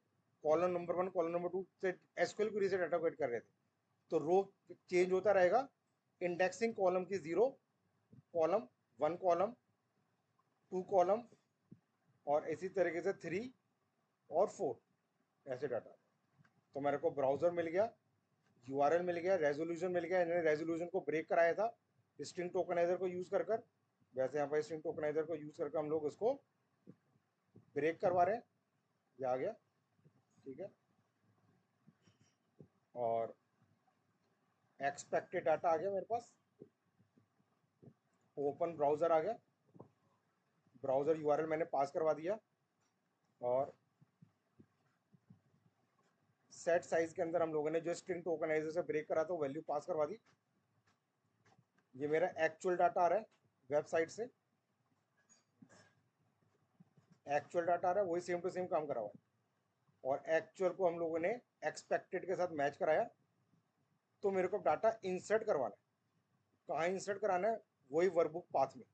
कॉलम नंबर 1 कॉलम नंबर 2 से एसक्यूएल क्वेरी से डाटा गेट कर रहे थे, तो रो चेंज होता रहेगा। इंडेक्सिंग कॉलम की 0, कॉलम 1 कॉलम 2 कॉलम और इसी तरीके से 3 और 4 ऐसे डाटा। तो मेरे को ब्राउजर मिल गया, यूआरएल मिल गया, रेजोल्यूशन मिल गया। इन्होंने रेजोल्यूशन को ब्रेक कराया था स्ट्रिंग टोकनाइजर को यूज कर कर। वैसे यहाँ पर स्ट्रिंग टोकनाइजर को यूज करके हम लोग इसको ब्रेक करवा रहे हैं। ये आ गया, ठीक है। और एक्सपेक्टेड डाटा आ गया मेरे पास। ओपन ब्राउजर आ गया, ब्राउजर यूआरएल मैंने पास करवा दिया। और सेट साइज के अंदर हम लोगों ने जो स्ट्रिंग टोकनाइजर से ब्रेक करा था वो वैल्यू पास करवा दी। ये मेरा एक्चुअल डाटा आ रहा है वेबसाइट से, एक्चुअल डाटा आ रहा है, वही सेम टू सेम काम करा हुआ है। और एक्चुअल को हम लोगों ने एक्सपेक्टेड के साथ मैच कराया। तो मेरे को डाटा इंसर्ट करवाना है। कहाँ इंसर्ट कराना है, वही वर्कबुक पाथ में।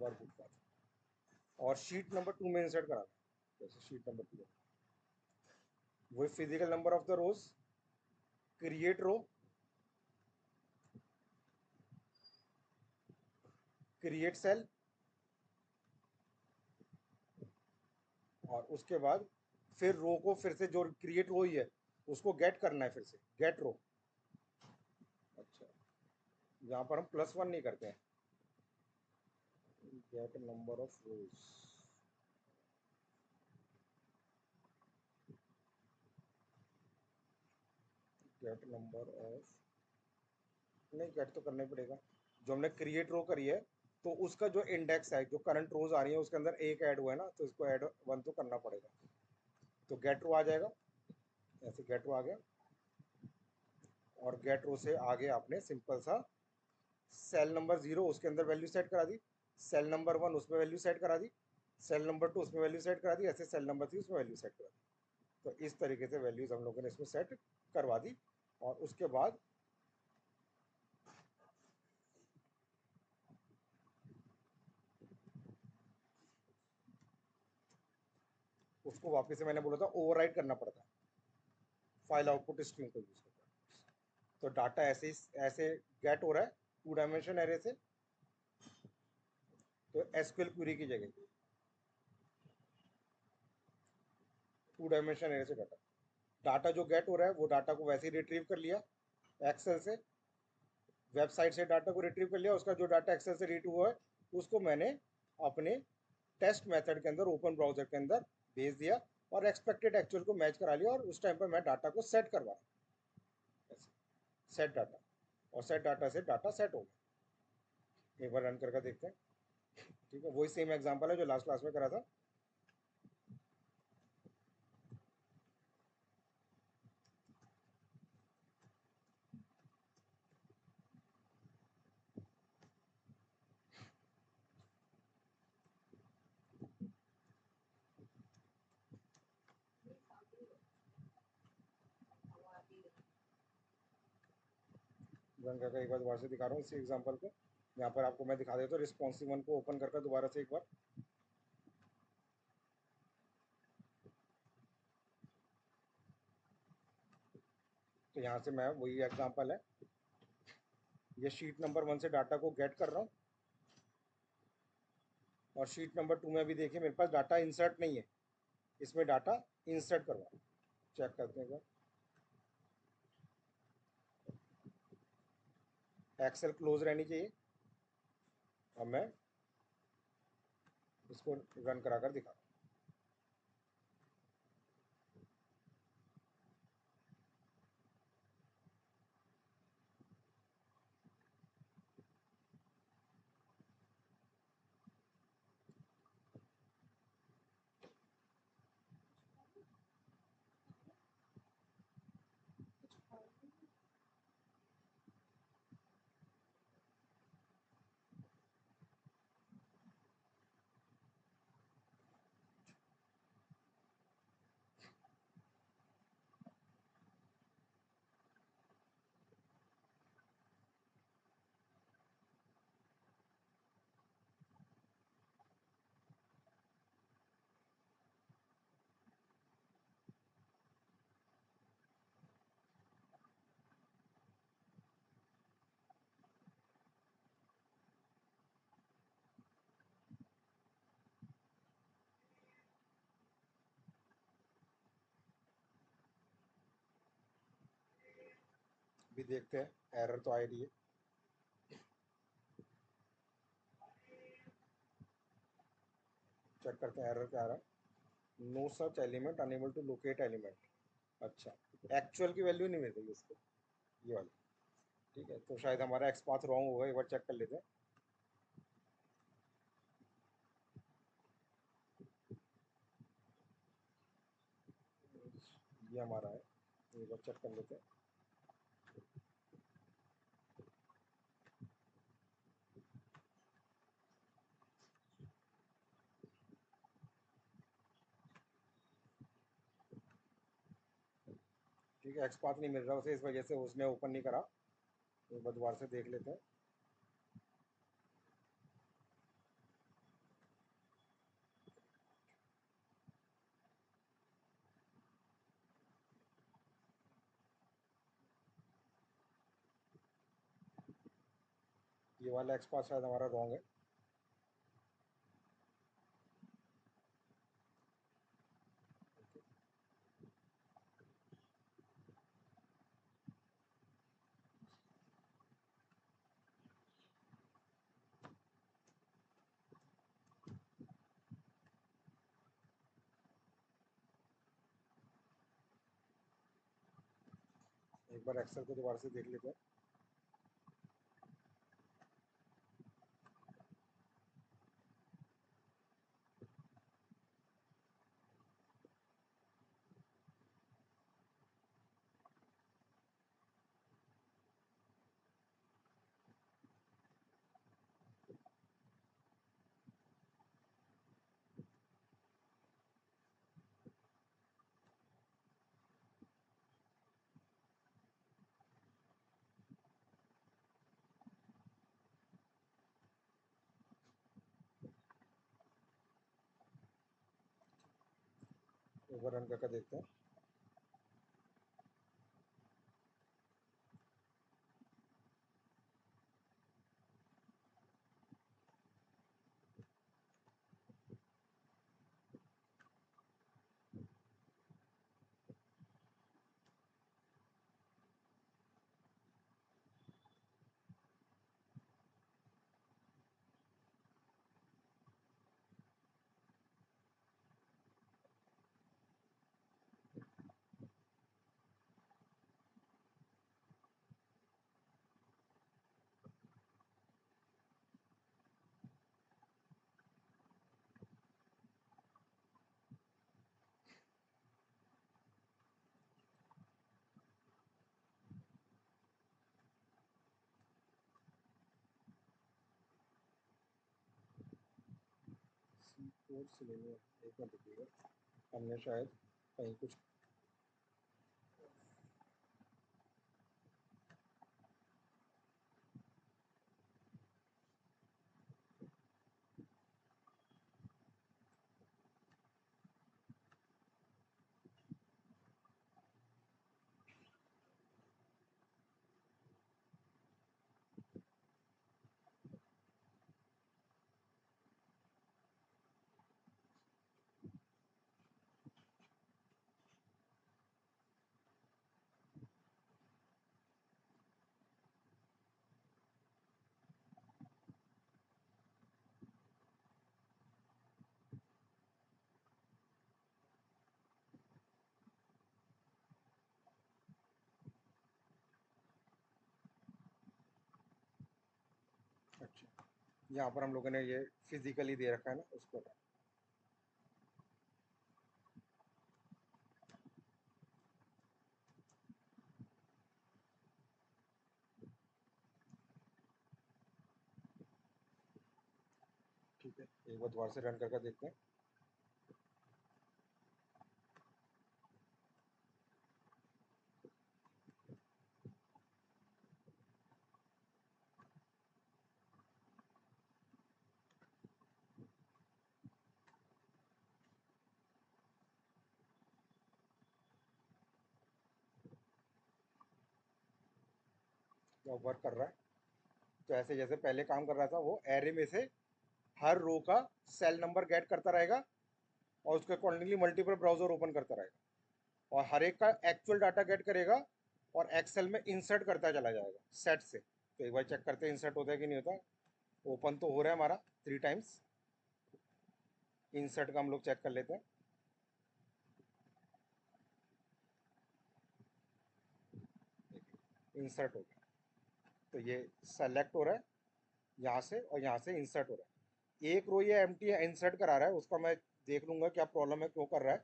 वर्कबुक पाथ और शीट नंबर 2 में इंसर्ट कराना है। जैसे शीट नंबर 2 वही physical number of the rows, create row, create cell, और उसके बाद फिर रो को फिर से जो क्रिएट रो ही है उसको गेट करना है, फिर से गेट रो। अच्छा, यहाँ पर हम +1 नहीं करते हैं, get number of rows. Get number of, नहीं गेट तो करना ही पड़ेगा। जो हमने क्रिएट रो करी है तो उसका जो इंडेक्स है, जो करंट रोज आ रही है उसके अंदर एक ऐड हुआ है ना, तो इसको ऐड 1 तो करना पड़ेगा। तो गेट रो आ जाएगा, ऐसे गेट रो आ गया। और गेट रो से आगे आपने सिंपल सा सेल नंबर 0 उसके अंदर वैल्यू सेट करा दी, सेल नंबर 1 उसमें वैल्यू सेट करा दी, सेल नंबर 2 उसमें वैल्यू सेट करा दी, ऐसे सेल नंबर 3 उसमें वैल्यू सेट करा दी। तो इस तरीके से वैल्यूज हम लोगों ने इसमें सेट करवा दी। और उसके बाद उसको वापस से मैंने बोला था ओवरराइट करना पड़ता है फाइल आउटपुट स्ट्रीम को यूज करके। तो डाटा ऐसे ऐसे गेट हो रहा है 2 डायमेंशन एरे से, तो एसक्यूएल क्वेरी की जगह 2 डायमेंशन एरे से डाटा, डाटा जो गेट हो रहा है वो डाटा को वैसे ही रिट्रीव कर लिया एक्सेल से, वेबसाइट से डाटा को रिट्रीव कर लिया। उसका जो डाटा एक्सेल से रिट्रीव हुआ है उसको मैंने अपने टेस्ट मेथड के अंदर ओपन ब्राउजर के अंदर भेज दिया और एक्सपेक्टेड एक्चुअल को मैच करा लिया। और उस टाइम पर मैं डाटा को सेट करवा, सेट डाटा, और सेट डाटा से डाटा सेट हो गया। एक बार रन करके देखते हैं, ठीक है। वही सेम एग्जांपल है जो लास्ट क्लास में करा था। रन करके एक बार दोबारा से दिखा रहा हूँ इसी एग्जांपल को। यहाँ पर आपको मैं दिखा देता हूँ रिस्पॉन्सिव वन को ओपन करके दोबारा से एक बार। तो यहाँ से मैं वही एग्जांपल है, ये शीट नंबर 1 से डाटा को गेट कर रहा हूँ। और शीट नंबर 2 में भी देखिए मेरे पास डाटा इंसर्ट नहीं है, इसमें डाटा इंसर्ट करवाओ। चेक करते हैं, एक्सेल क्लोज रहनी चाहिए। अब मैं इसको रन करा कर दिखा। भी देखते हैं, एरर तो आ रही है। चेक करते हैं एरर क्या आ रहा है। No such element, unable to locate element. अच्छा, एक्चुअल की वैल्यू नहीं मिल रही उसको, ये वाली। ठीक है, तो शायद हमारा एक्स पाथ रॉन्ग होगा, एक बार चेक कर लेते हैं। ये हमारा है, एक बार चेक कर लेते हैं। ठीक है, एक्स पाथ नहीं मिल रहा उसे, इस वजह से उसने ओपन नहीं करा। एक बार दोबारा से देख लेते हैं। ये वाला एक्स पाथ शायद हमारा रॉन्ग है। एक बार एक्सेल को दोबारा से देख लेते हैं। एक बार रन करके देखते हैं। सी कोड सिलेनियम, एक मिनट रुकिएगा, हमने शायद कहीं कुछ। अच्छा, यहाँ पर हम लोगों ने ये फिजिकली दे रखा है ना उसको। ठीक है, एक बार दोबारा से रन करके देखते हैं। क्या वर्क कर रहा है। तो ऐसे जैसे पहले काम कर रहा था, वो एरे में से हर रो का सेल नंबर गेट करता रहेगा और उसके अकॉर्डिंगली मल्टीपल ब्राउजर ओपन करता रहेगा और हर एक का एक्चुअल डाटा गेट करेगा और एक्सेल में इंसर्ट करता चला जाएगा सेट से। तो एक बार चेक करते हैं इंसर्ट होता है कि नहीं होता। ओपन तो हो रहा है हमारा 3 टाइम्स। इंसर्ट का हम लोग चेक कर लेते हैं। इंसर्ट हो गया, तो ये सेलेक्ट हो रहा है यहाँ से और यहाँ से इंसर्ट हो रहा है। एक रो ये एम्प्टी इंसर्ट करा रहा है, उसका मैं देख लूंगा क्या प्रॉब्लम है, क्यों कर रहा है,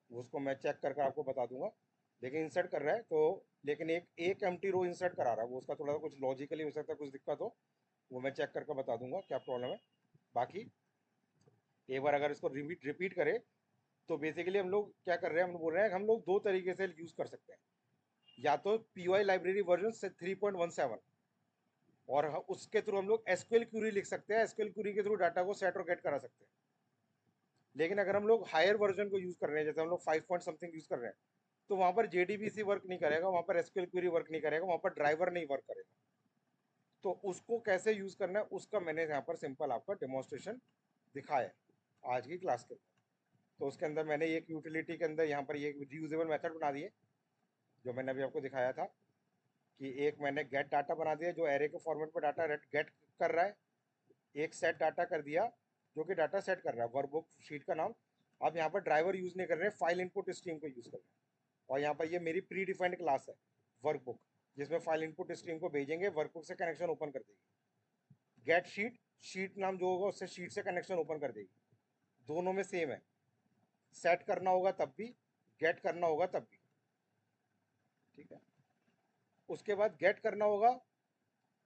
उसको मैं चेक करके आपको बता दूंगा। देखिए इंसर्ट कर रहा है तो, लेकिन एक एक एम्प्टी रो इंसर्ट करा रहा है, वो उसका थोड़ा सा कुछ लॉजिकली हो सकता है, कुछ दिक्कत हो, वो मैं चेक करके बता दूंगा क्या प्रॉब्लम है। बाकी एक बार अगर इसको रिपीट रिपीट करें तो बेसिकली हम लोग क्या कर रहे हैं, हम बोल रहे हैं कि हम लोग दो तरीके से यूज़ कर सकते हैं। या तो पी लाइब्रेरी वर्जन से 3.17 और उसके थ्रू हम लोग एसक्यूएल क्यूरी लिख सकते हैं, एसक्यूएल क्यूरी के थ्रू डाटा को सेट और गेट करा सकते हैं। लेकिन अगर हम लोग हायर वर्जन को यूज़ कर रहे हैं, जैसे हम लोग 5 पॉइंट समथिंग यूज़ कर रहे हैं, तो वहाँ पर जेडीबीसी वर्क नहीं करेगा, वहाँ पर एसक्यूएल क्वेरी वर्क नहीं करेगा, वहाँ पर ड्राइवर नहीं वर्क करेगा। तो उसको कैसे यूज़ करना है उसका मैंने यहाँ पर सिंपल आपका डेमोन्स्ट्रेशन दिखाया है आज की क्लास के अंदर। तो उसके अंदर मैंने एक यूटिलिटी के अंदर यहाँ पर ये रीयूजेबल मेथड बना दिए, जो मैंने अभी आपको दिखाया था कि एक मैंने गेट डाटा बना दिया जो एरे के फॉर्मेट पर डाटा गेट कर रहा है, एक सेट डाटा कर दिया जो कि डाटा सेट कर रहा है वर्कबुक शीट का नाम। अब यहाँ पर ड्राइवर यूज़ नहीं कर रहे हैं, फाइल इनपुट स्ट्रीम को यूज़ कर रहे हैं। और यहाँ पर ये मेरी प्री डिफाइंड क्लास है वर्कबुक, जिसमें फाइल इनपुट स्ट्रीम को भेजेंगे, वर्कबुक से कनेक्शन ओपन कर देगी। गेट शीट, शीट नाम जो होगा उससे शीट से कनेक्शन ओपन कर देगी। दोनों में सेम है, सेट करना होगा तब भी, गेट करना होगा तब भी। ठीक है, उसके बाद गेट करना होगा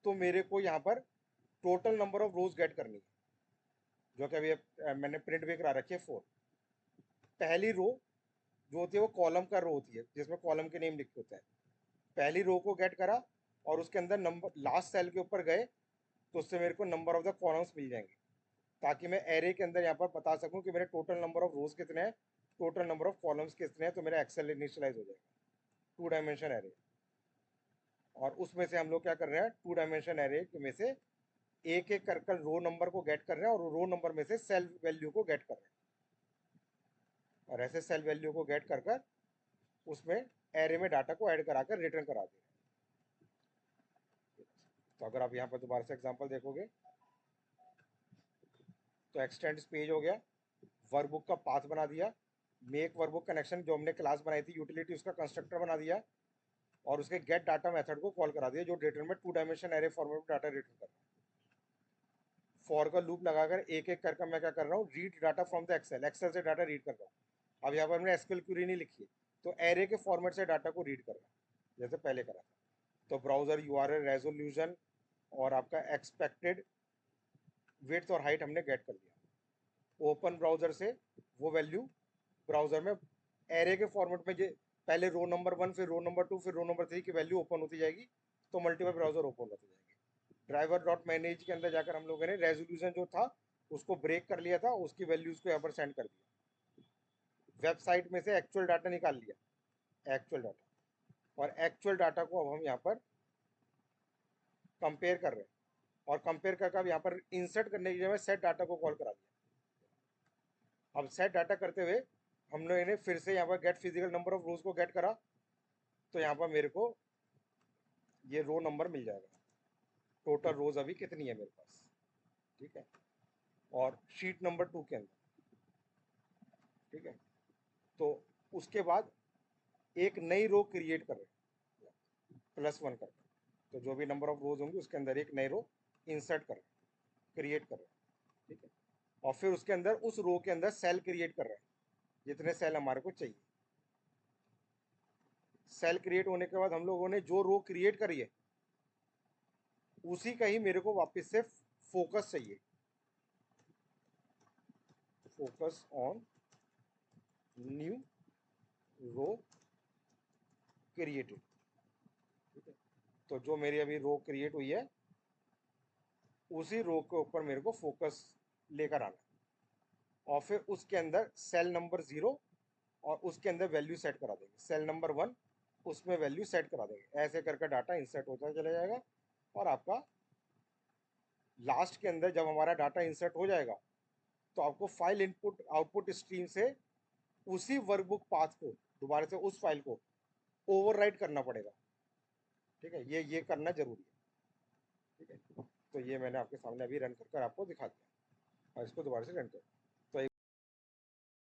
तो मेरे को यहाँ पर total number of rows get करनी है, जो कि अभी मैंने प्रिंट भी करा रखी है 4। पहली रो जो होती है वो कॉलम का रो होती है, जिसमें कॉलम के नेम लिखे होते हैं। पहली रो को गेट करा और उसके अंदर नंबर लास्ट सेल के ऊपर गए तो उससे मेरे को नंबर ऑफ द कॉलम्स मिल जाएंगे, ताकि मैं एरे के अंदर यहाँ पर बता सकूं कि मेरे टोटल नंबर ऑफ रोज कितने हैं, टोटल नंबर ऑफ कॉलम्स कितने हैं। तो मेरा एक्सेल इनिशियलाइज हो जाएगा 2 डायमेंशन एरे। और उसमें से हम लोग क्या कर रहे हैं, 2 डायमेंशन एरे में से एक एक कर कर रो नंबर को गेट कर रहे हैं और रो नंबर में से सेल वैल्यू को गेट कर रहे हैं। और ऐसे सेल वैल्यू को गेट कर कर उसमें एरे में डाटा को ऐड करा कर रिटर्न करा दे। तो अगर आप यहाँ पर दोबारा से एग्जांपल देखोगे तो एक्सटेंड्स पेज हो गया, वर्कबुक का पाथ बना दिया, मेक वर्कबुक कनेक्शन जो हमने क्लास बनाई थी यूटिलिटी उसका कंस्ट्रक्टर बना दिया और उसके गेट डाटा मेथड को कॉल करा दिया जो रिटर्न में 2 डायमेंशन एरे फॉर्मेट में डाटा रिटर्न कर रहा है। फॉर का लूप लगाकर एक एक करके मैं क्या कर रहा हूँ, read data from the Excel, Excel से डाटा रीड कर रहा हूँ। अब यहाँ पर हमने एसक्यूएल क्वेरी नहीं लिखी है, तो एरे के फॉर्मेट से डाटा को रीड कर रहा है जैसे पहले करा था। तो ब्राउजर यूआरएल रेजोल्यूशन और आपका एक्सपेक्टेड विड्थ और हाइट हमने गेट कर लिया। ओपन ब्राउजर से वो वैल्यू ब्राउजर में एरे के फॉर्मेट में पहले रो नंबर 1 फिर रो नंबर 2 फिर रो नंबर 3 की वैल्यू ओपन होती जाएगी, तो मल्टीपल ब्राउजर ओपन होते जाएंगे। ड्राइवर डॉट मैनेज के अंदर जाकर हम लोगों ने रेजोल्यूशन जो था उसको ब्रेक कर लिया था, उसकी वैल्यूज को यहाँ पर सेंड कर दिया। वेबसाइट में से एक्चुअल डाटा निकाल लिया, एक्चुअल डाटा, और एक्चुअल डाटा को अब हम यहाँ पर कंपेयर कर रहे हैं। और कंपेयर करके अब यहाँ पर इंसर्ट करने की जगह सेट डाटा को कॉल करा दिया। अब सेट डाटा करते हुए हमने इन्हें फिर से यहाँ पर गेट फिजिकल नंबर ऑफ रोज को गेट करा, तो यहाँ पर मेरे को ये रो नंबर मिल जाएगा, टोटल रोज अभी कितनी है मेरे पास। ठीक है, और शीट नंबर 2 के अंदर। ठीक है, तो उसके बाद एक नई रो क्रिएट कर रहे हैं +1 करके, तो जो भी नंबर ऑफ रोज होंगे उसके अंदर एक नई रो इंसर्ट कर रहे हैं। क्रिएट कर रहे हैं, ठीक है। और फिर उसके अंदर उस रो के अंदर सेल क्रिएट कर रहे हैं, जितने सेल हमारे को चाहिए। सेल क्रिएट होने के बाद हम लोगों ने जो रो क्रिएट करी है उसी का ही मेरे को वापस से फोकस चाहिए, focus on new row created, ठीक है। तो जो मेरी अभी रो क्रिएट हुई है उसी रो के ऊपर मेरे को फोकस लेकर आना है। और फिर उसके अंदर सेल नंबर 0 और उसके अंदर वैल्यू सेट करा देंगे, सेल नंबर 1 उसमें वैल्यू सेट करा देंगे। ऐसे करके डाटा इंसर्ट होता चला जाएगा। और आपका लास्ट के अंदर जब हमारा डाटा इंसर्ट हो जाएगा तो आपको फाइल इनपुट आउटपुट स्ट्रीम से उसी वर्कबुक पाथ को दोबारा से उस फाइल को ओवरराइट करना पड़ेगा, ठीक है। ये करना जरूरी है, ठीक है। तो ये मैंने आपके सामने अभी रन कर आपको दिखा दिया और इसको दोबारा से रन कर।